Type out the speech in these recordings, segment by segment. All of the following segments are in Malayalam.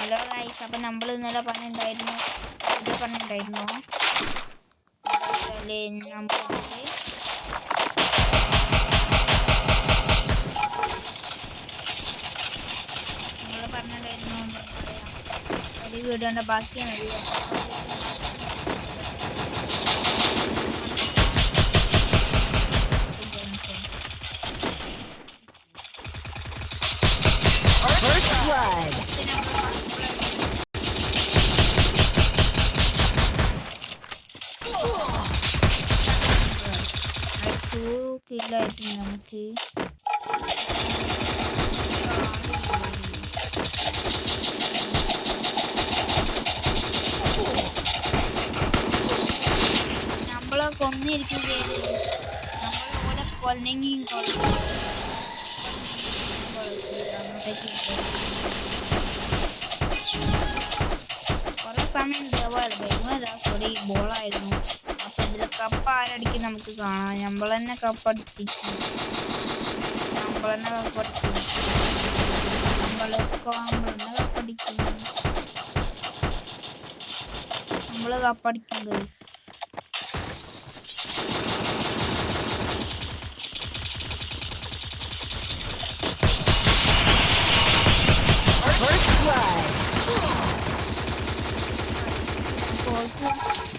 ഹലോ ഗൈസ്, അപ്പം നമ്മൾ ഇന്നലെ പറഞ്ഞിട്ടുണ്ടായിരുന്നു ഒരു വീഡിയോൻ്റെ ബാക്കിയാണ് കില്ലായിട്ടുണ്ട് നമുക്ക്. നമ്മളെ കൊന്നിരിക്കുകയാണ്. നമ്മളെ കൊല്ലെങ്കിൽ കുറെ സമയം സോറി ബോളായിരുന്നു. അപ്പൊ ഇതിലെ കപ്പ് ആരടിക്കും നമുക്ക് കാണാം. നമ്മൾ തന്നെ കപ്പടിക്കും. നമ്മള് കപ്പടിക്കുന്നത്.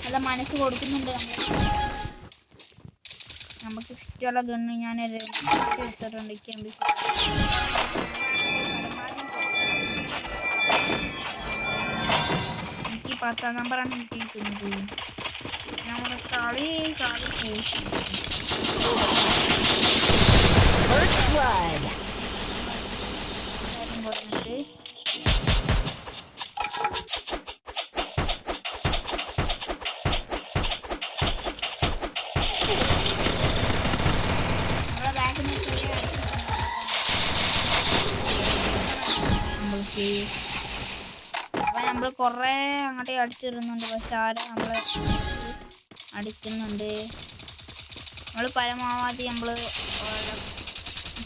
നല്ല മനസ്സ് കൊടുക്കുന്നുണ്ട്. നമുക്ക് ഇഷ്ടമുള്ള ഗണ്ണ് ഞാൻ എടുത്തിട്ടുണ്ട്. എനിക്ക് 10ാം നമ്പറാണ് കിട്ടിയിരിക്കുന്നത്. നമ്മുടെ കളി കൊടുത്തിട്ട് അപ്പൊ നമ്മൾ കൊറേ അങ്ങോട്ടേ അടിച്ചിടുന്നുണ്ട്. പക്ഷെ ആരും നമ്മളെ അടിക്കുന്നുണ്ട്. നമ്മൾ പരമാവധി നമ്മൾ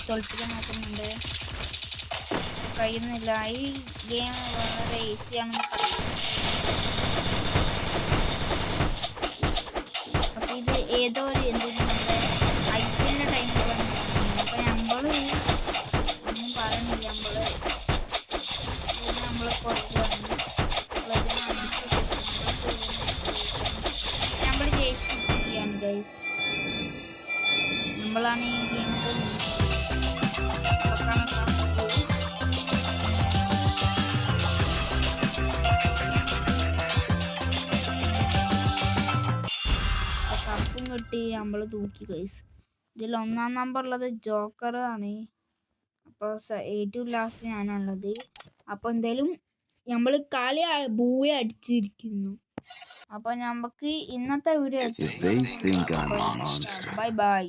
തോൽപ്പിക്കാൻ നോക്കുന്നുണ്ട്. കഴിയുന്നില്ല. ഈ ഗെയിം വളരെ ഈസിയാണ്. അപ്പൊ ഇത് ഏതോ ഒരു നമ്മുടെ IPL ടൈമിൽ വന്നിട്ടുണ്ട്. അപ്പൊ നമ്മൾ ഒന്നും പറയുന്നില്ല. നമ്മൾ ജയിച്ചിരിക്കുകയാണ് ഗൈസ്. നമ്മളാണ് ഈ ഗെയിം കപ്പും കിട്ടി. നമ്മൾ തൂക്കി ഗൈസ്. ഇതിൽ 1ാം നമ്പറുള്ളത് ജോക്കർ ആണ്. അപ്പോൾ ഏറ്റവും ലാസ്റ്റ് ഞാനുള്ളത്. അപ്പോൾ എന്തായാലും നമ്മൾ കളി ബൂയ അടിച്ചിരിക്കുന്നു. അപ്പോൾ നമുക്ക് ഇന്നത്തെ വീഡിയോ ബൈ ബൈ.